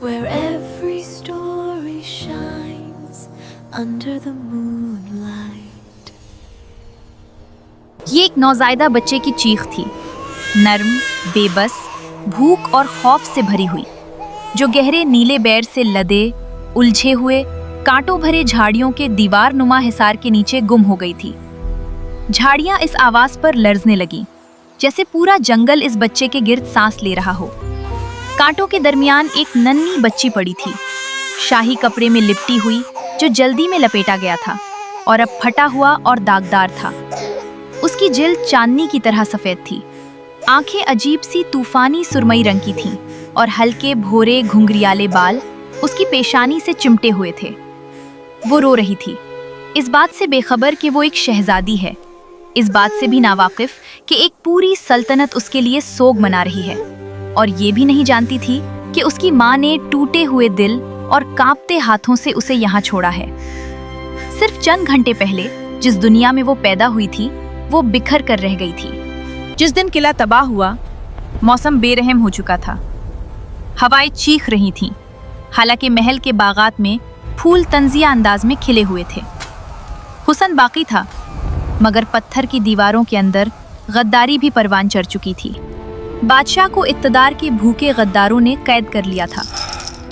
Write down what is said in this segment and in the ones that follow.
where every story shines under the moonlight. ये एक नौज़ायदा बच्चे की चीख थी, नर्म, बेबस, भूख और खौफ से भरी हुई, जो गहरे नीले बैर से लदे, उलझे हुए, कांटों भरे झाड़ियों के दीवार नुमा हिसार के नीचे गुम हो गई थी। झाड़ियां इस आवाज पर लर्जने लगी, जैसे पूरा जंगल इस बच्चे के गिर्द सांस ले रहा हो। कांटों के दरमियान एक नन्ही बच्ची पड़ी थी, शाही कपड़े में लिपटी हुई, जो जल्दी में लपेटा गया था और अब फटा हुआ और दागदार था। उसकी जिल्द चांदनी की तरह सफेद थी, आंखें अजीब सी तूफानी सुरमई रंग की थीं और हल्के भोरे घुंघरियाले बाल उसकी पेशानी से चिमटे हुए थे। वो रो रही थी, इस बात से बेखबर कि वो एक शहजादी है, इस बात से भी नावाकिफ कि एक पूरी सल्तनत उसके लिए सोग मना रही है, और ये भी नहीं जानती थी कि उसकी माँ ने टूटे हुए दिल और कांपते हाथों से उसे यहाँ छोड़ा है। सिर्फ चंद घंटे पहले जिस दुनिया में वो पैदा हुई थी, वो बिखर कर रह गई थी। जिस दिन किला तबाह हुआ, मौसम बेरहम हो चुका था, हवाएं चीख रही थीं, हालांकि महल के बागात में फूल तंजिया अंदाज में खिले हुए थे। हुस्न बाकी था, मगर पत्थर की दीवारों के अंदर गद्दारी भी परवान चढ़ चुकी थी। बादशाह को इक़्तिदार के भूखे गद्दारों ने कैद कर लिया था।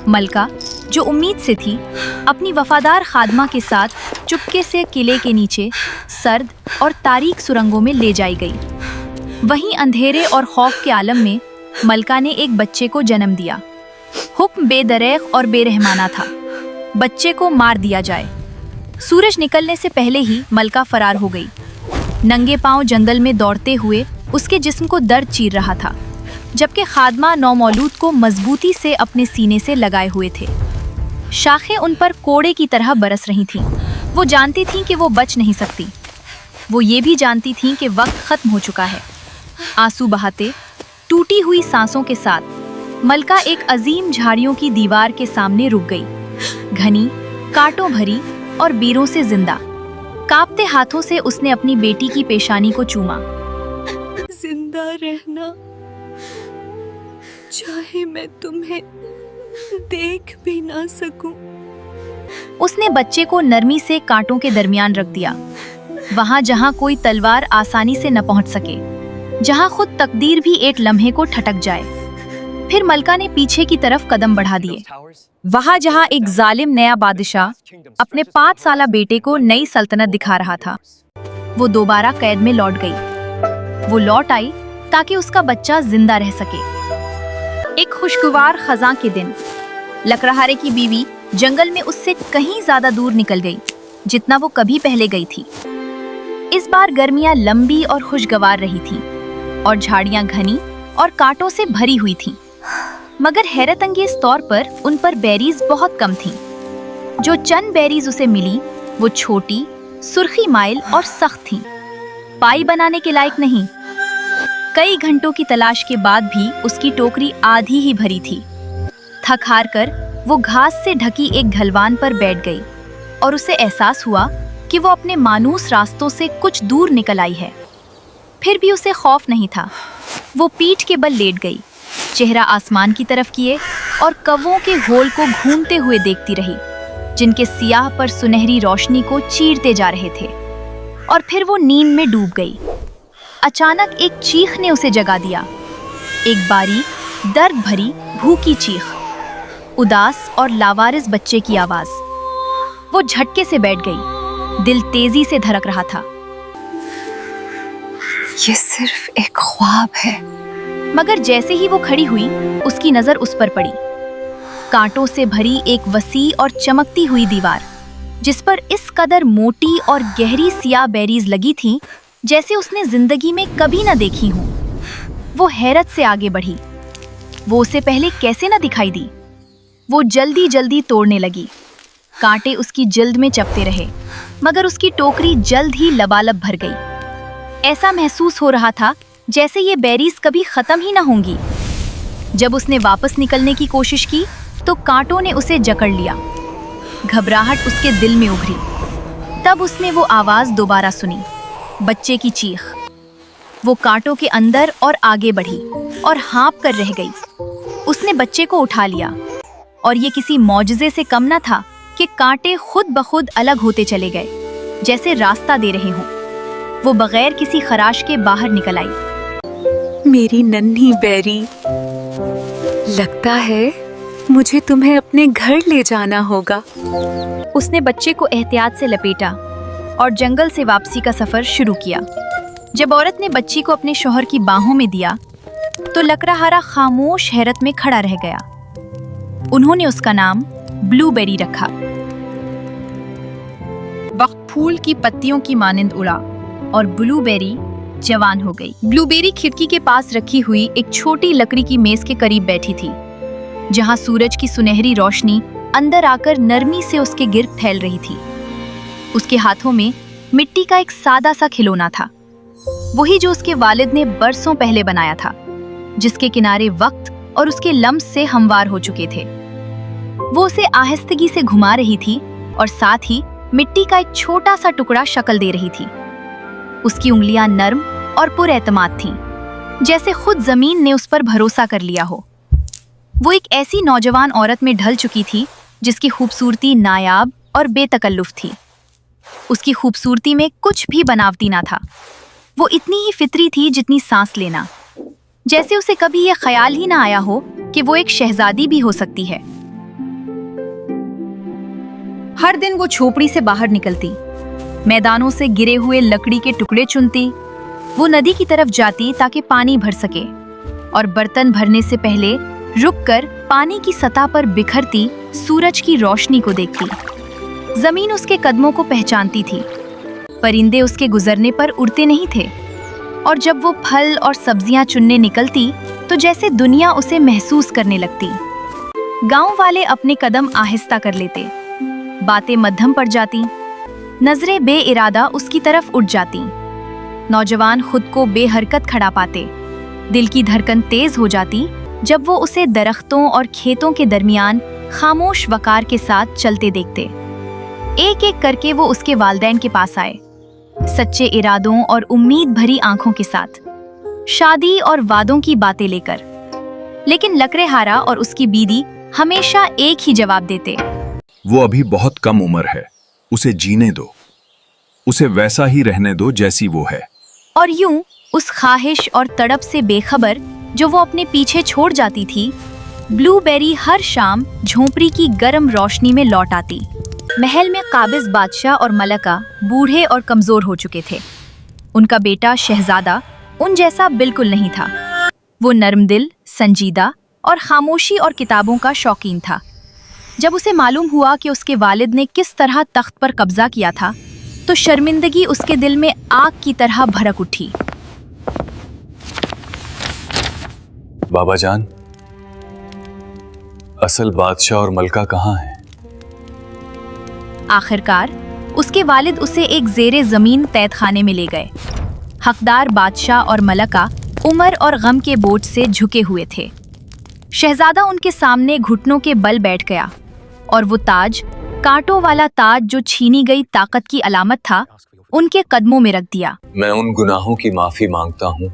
मलका, जो उम्मीद से थी, अपनी वफादार खादमा के साथ चुपके से किले के नीचे सर्द और तारीक सुरंगों में ले जाई गई। वहीं अंधेरे और खौफ के आलम में मलका ने एक बच्चे को जन्म दिया। हुक्म बेदरैग और बेरहमाना था, बच्चे को मार दिया जाए। सूरज निकलने से पहले ही मलका फरार हो गई। नंगे पांव जंगल में दौड़ते हुए उसके जिस्म को दर्द चीर रहा था, जबकि खादमा नौमौलूद को मजबूती से अपने सीने से लगाए हुए थे। शाखें उन पर कोड़े की तरह बरस रही थीं। वो जानती थीं कि वो बच नहीं सकती। वो ये भी जानती थीं कि वक्त खत्म हो चुका है। आंसू बहाते, टूटी हुई सांसों के साथ मलका एक अजीम झाड़ियों की दीवार के सामने रुक गई, घनी, कांटों भरी और बीरों से जिंदा। कांपते हाथों से उसने अपनी बेटी की पेशानी को चूमा। जिंदा रहना, चाहे मैं तुम्हें देख भी ना सकूं। उसने बच्चे को नरमी से कांटों के दरमियान रख दिया, वहां जहां कोई तलवार आसानी से न पहुंच सके, जहां खुद तकदीर भी एक लम्हे को ठटक जाए। फिर मलका ने पीछे की तरफ कदम बढ़ा दिए, वहां जहां एक जालिम नया बादशाह अपने 5 साला बेटे को नई सल्तनत दिखा रहा था। वो दोबारा कैद में लौट गई। वो लौट आई ताकि उसका बच्चा जिंदा रह सके। एक खुशगवार खज़ां के दिन लकड़हारे की बीवी जंगल में उससे कहीं ज्यादा दूर निकल गई जितना वो कभी पहले गई थी। इस बार गर्मियां लंबी और खुशगवार रही थीं और झाड़ियां घनी और कांटों से भरी हुई थीं, मगर हैरत अंगेज तौर पर उन पर बेरीज बहुत कम थीं। जो चंद बेरीज उसे मिली वो छोटी, सुर्खी माइल और सख्त थीं, पाई बनाने के लायक नहीं। कई घंटों की तलाश के बाद भी उसकी टोकरी आधी ही भरी थी। थक हार कर वो घास से ढकी एक ढलवान पर बैठ गई और उसे एहसास हुआ कि वो अपने मानूस रास्तों से कुछ दूर निकल आई है। फिर भी उसे खौफ नहीं था। वो पीठ के बल लेट गई, चेहरा आसमान की तरफ किए और कौवों के होल को घूमते हुए देखती रही, जिनके सियाह पर सुनहरी रोशनी को चीरते जा रहे थे। और फिर वो नींद में डूब गई। अचानक एक चीख ने उसे जगा दिया, एक बारीक, दर्द भरी, भूखी चीख, उदास और लावारिस बच्चे की आवाज। वो झटके से बैठ गई, दिल तेजी से धड़क रहा था। ये सिर्फ एक ख्वाब है। मगर जैसे ही वो खड़ी हुई, उसकी नजर उस पर पड़ी, कांटों से भरी एक वसी और चमकती हुई दीवार, जिस पर इस कदर मोटी और गहरी सियाह बेरीज लगी थीं जैसे उसने जिंदगी में कभी न देखी हूं। वो हैरत से आगे बढ़ी। वो उसे पहले कैसे न दिखाई दी। वो जल्दी जल्दी तोड़ने लगी। कांटे उसकी जिल्द में चपते रहे, मगर उसकी टोकरी जल्द ही लबालब भर गई। ऐसा महसूस हो रहा था जैसे ये बेरीज कभी खत्म ही न होंगी। जब उसने वापस निकलने की कोशिश की तो कांटों ने उसे जकड़ लिया। घबराहट उसके दिल में उभरी। तब उसने वो आवाज दोबारा सुनी, बच्चे की चीख। वो कांटों के अंदर और आगे बढ़ी और हाँप कर रह गई। उसने बच्चे को उठा लिया, और ये किसी मौजज़े से कम न था कि कांटे खुद ब खुद अलग होते चले गए, जैसे रास्ता दे रहे हों। वो बगैर किसी खराश के बाहर निकल आई। मेरी नन्ही बेरी, लगता है मुझे तुम्हें अपने घर ले जाना होगा। उसने बच्चे को एहतियात से लपेटा और जंगल से वापसी का सफर शुरू किया। जब औरत ने बच्ची को अपने शौहर की बाहों में दिया तो लकड़हारा खामोश हैरत में खड़ा रह गया। उन्होंने उसका नाम ब्लूबेरी रखा। वक्त फूल की पत्तियों की मानिंद उड़ा और ब्लूबेरी जवान हो गई। ब्लूबेरी खिड़की के पास रखी हुई एक छोटी लकड़ी की मेज के करीब बैठी थी, जहां सूरज की सुनहरी रोशनी अंदर आकर नरमी से उसके गिर्द फैल रही थी। उसके हाथों में मिट्टी का एक सादा सा खिलौना था, वही जो उसके वालिद ने बरसों पहले बनाया था, जिसके किनारे वक्त और उसके लम्स से हमवार हो चुके थे। वो उसे आहिस्तगी से घुमा रही थी और साथ ही मिट्टी का एक छोटा सा टुकड़ा शक्ल दे रही थी। उसकी उंगलियां नर्म और पुरएतमाद थीं, जैसे खुद जमीन ने उस पर भरोसा कर लिया हो। वो एक ऐसी नौजवान औरत में ढल चुकी थी जिसकी खूबसूरती नायाब और बेतकल्लुफ थी। उसकी खूबसूरती में कुछ भी बनावटी ना था। वो इतनी ही फितरी थी जितनी सांस लेना, जैसे उसे कभी यह ख्याल ही ना आया हो कि वो एक शहजादी भी हो सकती है। हर दिन वो झोपड़ी से बाहर निकलती, मैदानों से गिरे हुए लकड़ी के टुकड़े चुनती। वो नदी की तरफ जाती ताकि पानी भर सके, और बर्तन भरने से पहले रुककर पानी की सतह पर बिखरती सूरज की रोशनी को देखती। जमीन उसके कदमों को पहचानती थी, परिंदे उसके गुजरने पर उड़ते नहीं थे, और जब वो फल और सब्जियां चुनने निकलती तो जैसे दुनिया उसे महसूस करने लगती। गांव वाले अपने कदम आहिस्ता कर लेते, बातें मध्यम पड़ जाती, नजरें बेइरादा उसकी तरफ उठ जाती। नौजवान खुद को बेहरकत खड़ा पाते, दिल की धड़कन तेज हो जाती जब वो उसे दरख्तों और खेतों के दरमियान खामोश वकार के साथ चलते देखते। एक एक करके वो उसके वालिदैन के पास आए, सच्चे इरादों और उम्मीद भरी आंखों के साथ, शादी और वादों की बातें लेकर। लेकिन लकड़हारा और उसकी बीदी हमेशा एक ही जवाब देते, वो अभी बहुत कम उम्र है, उसे जीने दो, उसे वैसा ही रहने दो जैसी वो है। और यूं उस ख्वाहिश और तड़प से बेखबर जो वो अपने पीछे छोड़ जाती थी, ब्लूबेरी हर शाम झोंपड़ी की गर्म रोशनी में लौट आती। महल में काबिज बादशाह और मलका बूढ़े और कमजोर हो चुके थे। उनका बेटा शहजादा उन जैसा बिल्कुल नहीं था। वो नर्म दिल, संजीदा और खामोशी और किताबों का शौकीन था। जब उसे मालूम हुआ कि उसके वालिद ने किस तरह तख्त पर कब्जा किया था, तो शर्मिंदगी उसके दिल में आग की तरह भड़क उठी। बाबा जान, असल बादशाह और मलका कहाँ हैं? आखिरकार उसके वालिद उसे एक ज़ेरे ज़मीन तैदखाने में ले गए। हकदार बादशाह और मलका उम्र और गम के बोझ से झुके हुए थे। शहजादा उनके सामने घुटनों के बल बैठ गया, और वो ताज, कांटों वाला ताज जो छीनी गई ताकत की अलामत था, उनके कदमों में रख दिया। मैं उन गुनाहों की माफी मांगता हूँ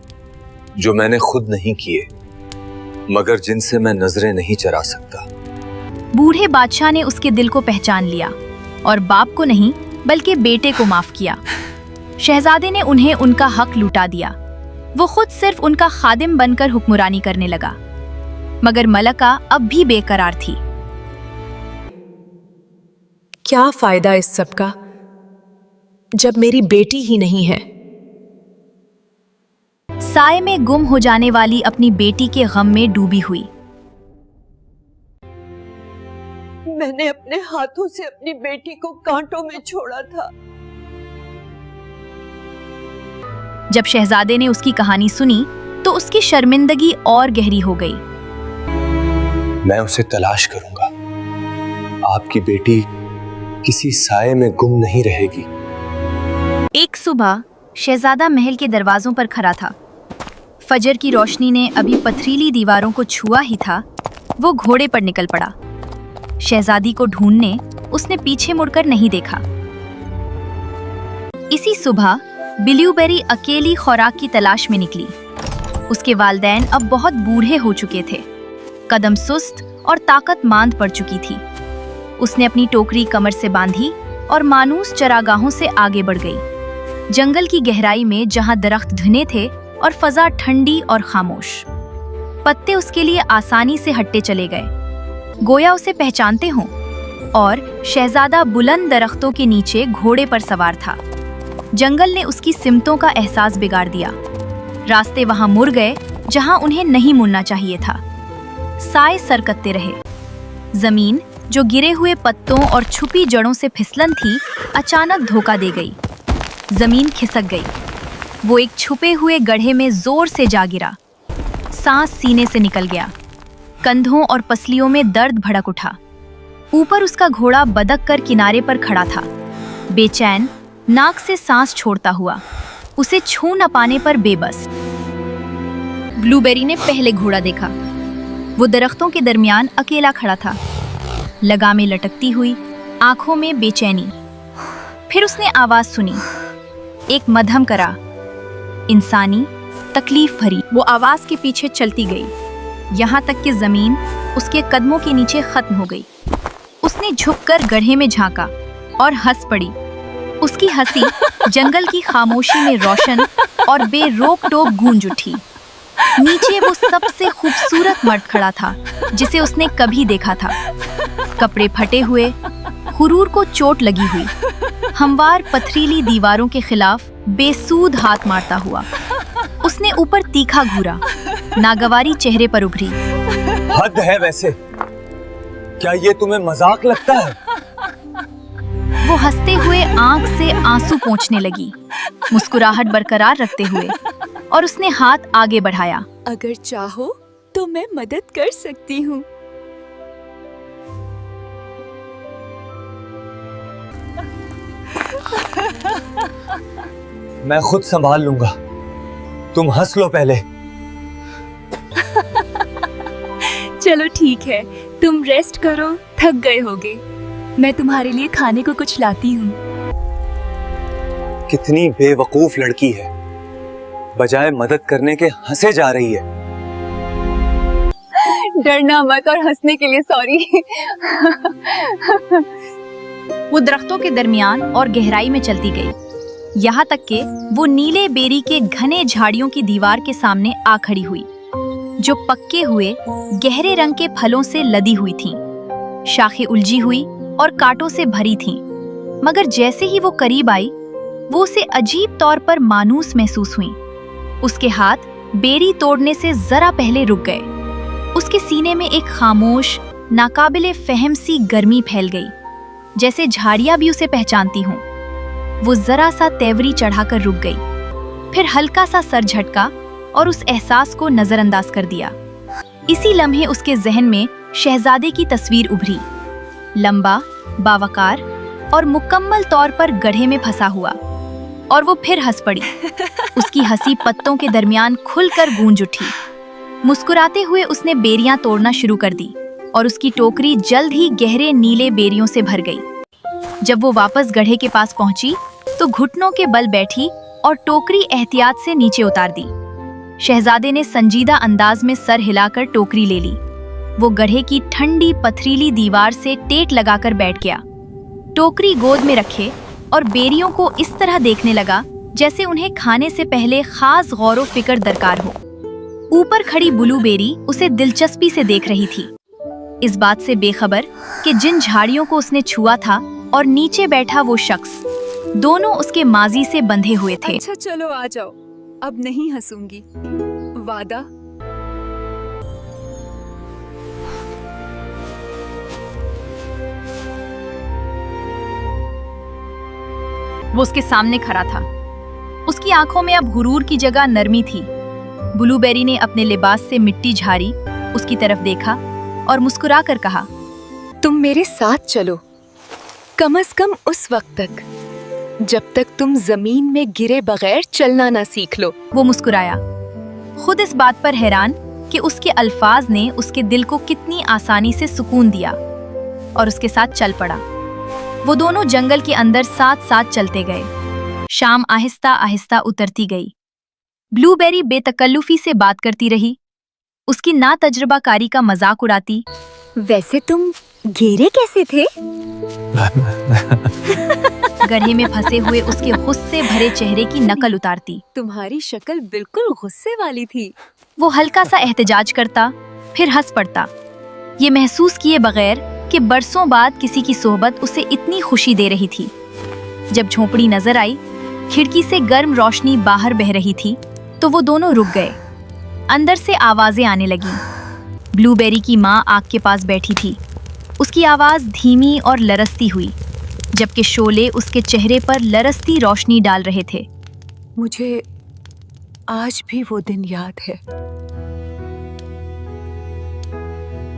जो मैंने खुद नहीं किए, मगर जिनसे मैं नजरें नहीं चरा सकता। बूढ़े बादशाह ने उसके दिल को पहचान लिया और बाप को नहीं बल्कि बेटे को माफ किया। शहजादे ने उन्हें उनका हक लुटा दिया। वो खुद सिर्फ उनका खादिम बनकर हुक्मरानी करने लगा, मगर मलका अब भी बेकरार थी। क्या फायदा इस सब का जब मेरी बेटी ही नहीं है। साए में गुम हो जाने वाली अपनी बेटी के गम में डूबी हुई। मैंने अपने हाथों से अपनी बेटी को कांटों में छोड़ा था। जब शहजादे ने उसकी कहानी सुनी तो उसकी शर्मिंदगी और गहरी हो गई। मैं उसे तलाश करूंगा। आपकी बेटी किसी साए में गुम नहीं रहेगी। एक सुबह शहजादा महल के दरवाजों पर खड़ा था। फजर की रोशनी ने अभी पथरीली दीवारों को छुआ ही था, वो घोड़े पर निकल पड़ा। शहजादी को ढूंढने उसने पीछे मुड़कर नहीं देखा। इसी सुबह ब्लूबेरी अकेली खुराक की तलाश में निकली। उसके वालिदैन अब बहुत बूढ़े हो चुके थे, कदम सुस्त और ताकत मांद पड़ चुकी थी। उसने अपनी टोकरी कमर से बांधी और मानूस चरागाहों से आगे बढ़ गई। जंगल की गहराई में जहां दरख्त घने थे और फजा ठंडी और खामोश, पत्ते उसके लिए आसानी से हटते चले गए, गोया उसे पहचानते हों। और शहजादा बुलंद दरख्तों के नीचे घोड़े पर सवार था। जंगल ने उसकी सिमतों का एहसास बिगाड़ दिया। रास्ते वहां मुड़ गए जहां उन्हें नहीं मुड़ना चाहिए था। साए सरकते रहे। जमीन जो गिरे हुए पत्तों और छुपी जड़ों से फिसलन थी, अचानक धोखा दे गई। जमीन खिसक गई। वो एक छुपे हुए गड्ढे में जोर से जा गिरा। सांस सीने से निकल गया। कंधों और पसलियों में दर्द भड़क उठा। ऊपर उसका घोड़ा बदक कर किनारे पर खड़ा था, बेचैन, नाक से सांस छोड़ता हुआ, उसे छू न पाने पर बेबस। ब्लूबेरी ने पहले घोड़ा देखा। वो दरख्तों के दरमियान अकेला खड़ा था, लगामें लटकती हुई, आंखों में बेचैनी। फिर उसने आवाज सुनी, एक मध्यम करा, इंसानी, तकलीफ भरी। वो आवाज के पीछे चलती गई, यहाँ तक कि जमीन उसके कदमों के नीचे खत्म हो गई। उसने झुककर गड्ढे में झांका और हंस पड़ी। उसकी हंसी जंगल की खामोशी में रोशन और बेरोक टोक गूंज उठी। नीचे वो सबसे खूबसूरत मर्द खड़ा था जिसे उसने कभी देखा था। कपड़े फटे हुए, हुरूर को चोट लगी हुई, हमवार पथरीली दीवारों के खिलाफ बेसूद हाथ मारता हुआ। उसने ऊपर तीखा घूरा, नागवारी चेहरे पर उभरी। हद है वैसे, क्या ये तुम्हें मजाक लगता है? वो हंसते हुए आंख से आंसू पोंछने लगी, मुस्कुराहट बरकरार रखते हुए, और उसने हाथ आगे बढ़ाया। अगर चाहो तो मैं मदद कर सकती हूँ। मैं खुद संभाल लूंगा, तुम हंस लो पहले। चलो ठीक है, तुम रेस्ट करो, थक गए होगे। मैं तुम्हारे लिए खाने को कुछ लाती हूँ। कितनी बेवकूफ लड़की है, बजाय मदद करने के हंसे जा रही है। डरना मत और हंसने के लिए सॉरी। वो दरख्तों के दरमियान और गहराई में चलती गई, यहाँ तक कि वो नीले बेरी के घने झाड़ियों की दीवार के सामने आ खड़ी हुई, जो पक्के हुए गहरे रंग के फलों से लदी हुई थीं। शाखें उलझी हुई और कांटों से भरी थीं, मगर जैसे ही वो करीब आई, वो उसे अजीब तौर पर मानूस महसूस हुई। उसके हाथ बेरी तोड़ने से जरा पहले रुक गए। उसके सीने में एक खामोश, नाकाबिले फहम सी गर्मी फैल गई, जैसे झाड़ियां भी उसे पहचानती हों। वो जरा सा तेवरी चढ़ाकर रुक गई, फिर हल्का सा सर झटका और उस एहसास को नजरअंदाज कर दिया। इसी लम्हे उसके जहन में शहजादे की तस्वीर उभरी, लंबा, बावकार और मुकम्मल तौर पर गड्ढे में फंसा हुआ। और वो फिर हंस पड़ी। उसकी हंसी पत्तों के दरमियान खुलकर गूंज उठी। मुस्कुराते हुए उसने बेरियां तोड़ना शुरू कर दी और उसकी टोकरी जल्द ही गहरे नीले बेरियों से भर गई। जब वो वापस गड्ढे के पास पहुंची तो घुटनों के बल बैठी और टोकरी एहतियात से नीचे उतार दी। शहजादे ने संजीदा अंदाज में सर हिलाकर टोकरी ले ली। वो गड्ढे की ठंडी पथरीली दीवार से टेक लगाकर बैठ गया, टोकरी गोद में रखे और बेरियों को इस तरह देखने लगा जैसे उन्हें खाने से पहले खास गौर व फिक्र दरकार हो। ऊपर खड़ी ब्लूबेरी उसे दिलचस्पी से देख रही थी, इस बात से बेखबर कि जिन झाड़ियों को उसने छुआ था और नीचे बैठा वो शख्स, दोनों उसके माजी से बंधे हुए थे। अच्छा चलो आ जाओ, अब नहीं हंसूंगी, वादा। वो उसके सामने खड़ा था। उसकी आंखों में अब हुरूर की जगह नरमी थी। ब्लूबेरी ने अपने लिबास से मिट्टी झाड़ी, उसकी तरफ देखा और मुस्कुराकर कहा, तुम मेरे साथ चलो, कम से कम उस वक्त तक जब तक तुम जमीन में गिरे बगैर चलना ना सीख लो। वो मुस्कुराया, खुद इस बात पर हैरान कि उसके अल्फाज ने उसके दिल को कितनी आसानी से सुकून दिया, और उसके साथ चल पड़ा। वो दोनों जंगल के अंदर साथ साथ चलते गए। शाम आहिस्ता आहिस्ता उतरती गई। ब्लूबेरी बेतकल्लुफी से बात करती रही, उसकी ना तजुर्बाकारी का मजाक उड़ाती। वैसे तुम घेरे कैसे थे? गड्ढे में फंसे हुए उसके गुस्से भरे चेहरे की नकल उतारती। तुम्हारी शक्ल बिल्कुल गुस्से वाली थी। वो हल्का सा एहतजाज करता, फिर हंस पड़ता, ये महसूस किए बगैर कि बरसों बाद किसी की सोहबत उसे इतनी खुशी दे रही थी। जब झोंपड़ी नजर आई, खिड़की से गर्म रोशनी बाहर बह रही थी, तो वो दोनों रुक गए। अंदर से आवाजें आने लगीं। ब्लूबेरी की माँ आग के पास बैठी थी। उसकी आवाज़ धीमी और लरसती हुई, जबकि शोले उसके चेहरे पर लरसती रोशनी डाल रहे थे। मुझे आज भी वो दिन याद है।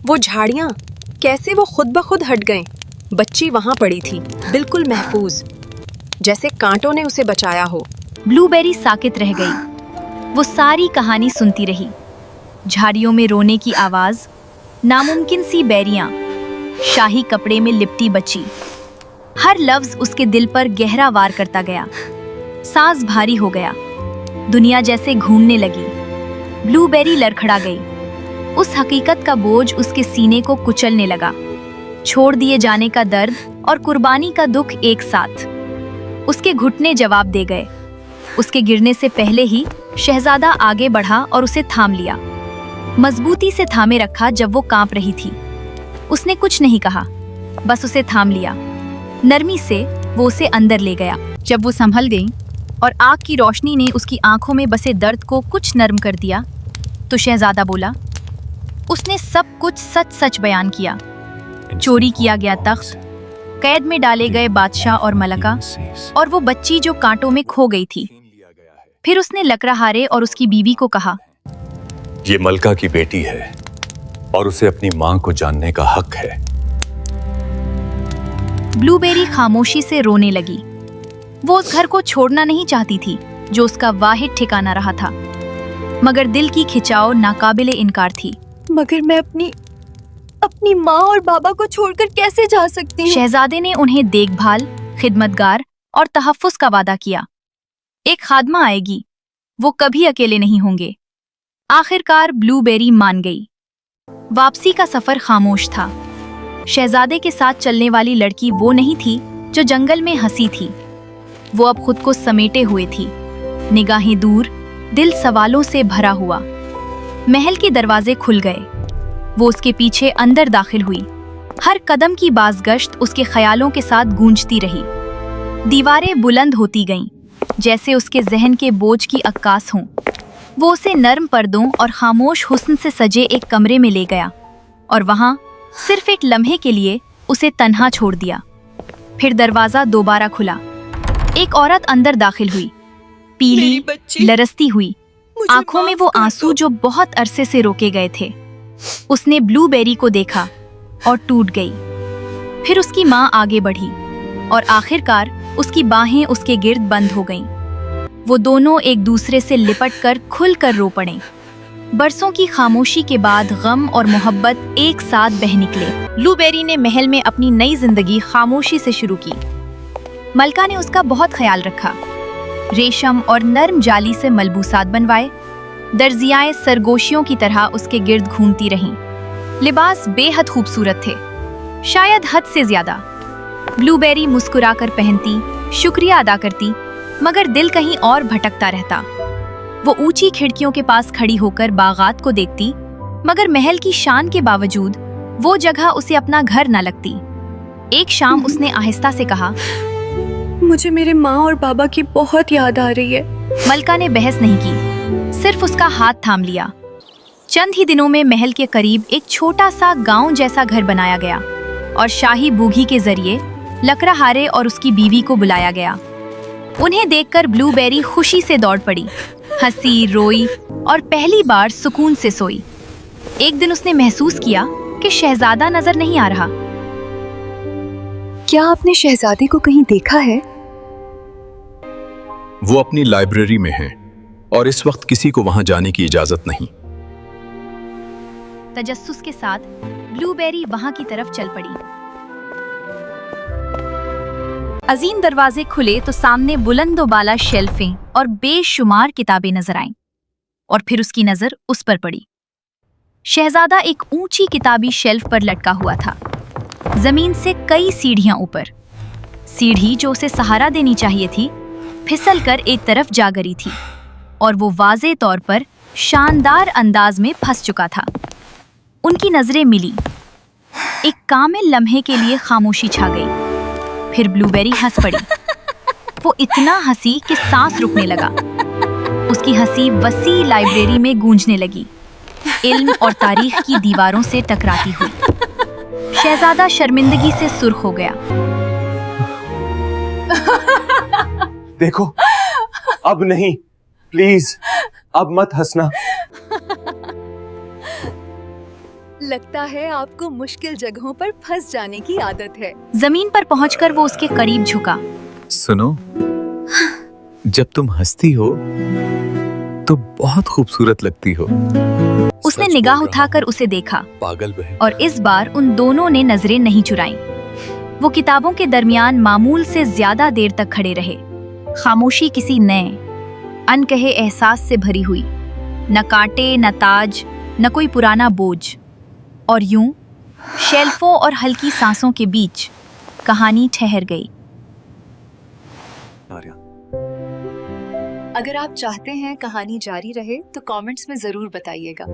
वो झाड़ियाँ कैसे वो खुद ब खुद हट गईं। बच्ची वहां पड़ी थी, बिल्कुल महफूज, जैसे कांटों ने उसे बचाया हो। ब्लूबेरी साकित रह गई। वो सारी कहानी सुनती रही। झाड़ियों में रोने की आवाज, नामुमकिन सी बैरियां, शाही कपड़े में लिपटी बच्ची। हर लफ्ज उसके दिल पर गहरा वार करता गया। सांस भारी हो गया, दुनिया जैसे घूमने लगी। ब्लूबेरी लड़खड़ा गई। उस हकीकत का बोझ उसके सीने को कुचलने लगा। छोड़ दिए जाने का दर्द और कुर्बानी का दुख एक साथ। उसके घुटने जवाब दे गए। उसके गिरने से पहले ही शहजादा आगे बढ़ा और उसे थाम लिया। मजबूती से थामे रखा जब वो कांप रही थी। उसने कुछ नहीं कहा, बस उसे थाम लिया। नरमी से वो उसे अंदर ले गया। जब वो संभल गई और आग की रोशनी ने उसकी आंखों में बसे दर्द को कुछ नरम कर दिया, तो शहजादा बोला। उसने सब कुछ सच सच बयान किया। चोरी किया गया तख्त, कैद में डाले गए बादशाह और मलका, और वो बच्ची जो कांटों में खो गई थी। फिर उसने लकड़हारे और उसकी बीवी को कहा, ये मलका की बेटी है और उसे अपनी मां को जानने का हक है। ब्लूबेरी खामोशी से रोने लगी। वो उस घर को छोड़ना नहीं चाहती थी जो उसका वाहिद ठिकाना रहा था, मगर दिल की खिंचाव नाकाबिले इनकार थी। मगर मैं अपनी माँ और बाबा को छोड़कर कैसे जा सकती हूँ? शहजादे ने उन्हें देखभाल, खिदमतगार और तहफ्फुज का वादा किया। एक खादमा आएगी, वो कभी अकेले नहीं होंगे। आखिरकार ब्लूबेरी मान गई। वापसी का सफर खामोश था। शहजादे के साथ चलने वाली लड़की वो नहीं थी जो जंगल में हंसी थी। वो अब खुद को समेटे हुए थी, निगाहें दूर, दिल सवालों से भरा हुआ। महल के दरवाजे खुल गए। वो उसके पीछे अंदर दाखिल हुई। हर कदम की बाज़गश्त उसके ख्यालों के साथ गूंजती रही। दीवारें बुलंद होती गईं, जैसे उसके जहन के बोझ की अक्कास हों। वो उसे नर्म पर्दों और खामोश हुस्न से सजे एक कमरे में ले गया, और वहाँ सिर्फ एक लम्हे के लिए उसे तन्हा छोड़ दिया। फिर दरवाज़ा दोबारा खुला। एक औरत अंदर दाखिल हुई, पीली, लरसती हुई, आंखों में वो आंसू जो बहुत अरसे से रोके गए थे। उसने ब्लूबेरी को देखा और टूट गई। फिर उसकी माँ आगे बढ़ी और आखिरकार उसकी बाहें उसके गिर्द बंद हो गईं। वो दोनों एक दूसरे से लिपटकर खुलकर रो पड़े। बरसों की खामोशी के बाद गम और मोहब्बत एक साथ बह निकले। ब्लूबेरी ने महल में अपनी नई जिंदगी खामोशी से शुरू की। मलका ने उसका बहुत ख्याल रखा। रेशम और नर्म जाली से मलबूसात बनवाए। दर्जियाएं सरगोशियों की तरह उसके गिर्द घूमती रहीं। लिबास बेहद खूबसूरत थे, शायद हद से ज्यादा। ब्लूबेरी मुस्कुराकर पहनती, शुक्रिया अदा करती, मगर दिल कहीं और भटकता रहता। वो ऊंची खिड़कियों के पास खड़ी होकर बागात को देखती, मगर महल की शान के बावजूद वो जगह उसे अपना घर न लगती। एक शाम उसने आहिस्ता से कहा, मुझे मेरे माँ और बाबा की बहुत याद आ रही है। मलका ने बहस नहीं की, सिर्फ उसका हाथ थाम लिया। चंद ही दिनों में महल के करीब एक छोटा सा गांव जैसा घर बनाया गया और शाही बूघी के जरिए लकड़हारे और उसकी बीवी को बुलाया गया। उन्हें देखकर ब्लूबेरी खुशी से दौड़ पड़ी, हंसी, रोई और पहली बार सुकून से सोई। एक दिन उसने महसूस किया कि शहजादा नजर नहीं आ रहा। क्या आपने शहजादे को कहीं देखा है? वो अपनी लाइब्रेरी में है और इस वक्त किसी को वहां जाने की इजाजत नहीं। तजस्सुस के साथ ब्लूबेरी वहां की तरफ चल पड़ी। अजीम दरवाजे खुले तो सामने बुलंदोबाला शेल्फें और बेशुमार किताबें नजर आईं, और फिर उसकी नजर उस पर पड़ी। शहजादा एक ऊंची किताबी शेल्फ पर लटका हुआ था, जमीन से कई सीढ़ियां ऊपर। सीढ़ी जो उसे सहारा देनी चाहिए थी, फिसल कर एक तरफ जा गिरी थी और वो वाज़े तौर पर शानदार अंदाज में फंस चुका था। उनकी नजरें मिली। एक कामिल लम्हे के लिए खामोशी छा गई। फिर ब्लूबेरी हंस पड़ी। वो इतना हंसी कि सांस रुकने लगा। उसकी हंसी वसी लाइब्रेरी में गूंजने लगी, इल्म और तारीख की दीवारों से टकराती हुई। शहजादा शर्मिंदगी से सुर्ख हो गया। देखो, अब नहीं, प्लीज अब मत हंसना। लगता है आपको मुश्किल जगहों पर फंस जाने की आदत है। जमीन पर पहुंचकर वो उसके करीब झुका। सुनो, जब तुम हंसती हो तो बहुत खूबसूरत लगती हो। उसने सच निगाह बोल रहा उठाकर हूँ। उसे देखा पागल बहन। और इस बार उन दोनों ने नजरें नहीं चुराईं। वो किताबों के दरमियान मामूल से ज्यादा देर तक खड़े रहे। खामोशी किसी नए अनकहे एहसास से भरी हुई, न कांटे न ताज न कोई पुराना बोझ। और यूं शेल्फों और हल्की सांसों के बीच कहानी ठहर गई। अगर आप चाहते हैं कहानी जारी रहे तो कमेंट्स में जरूर बताइएगा।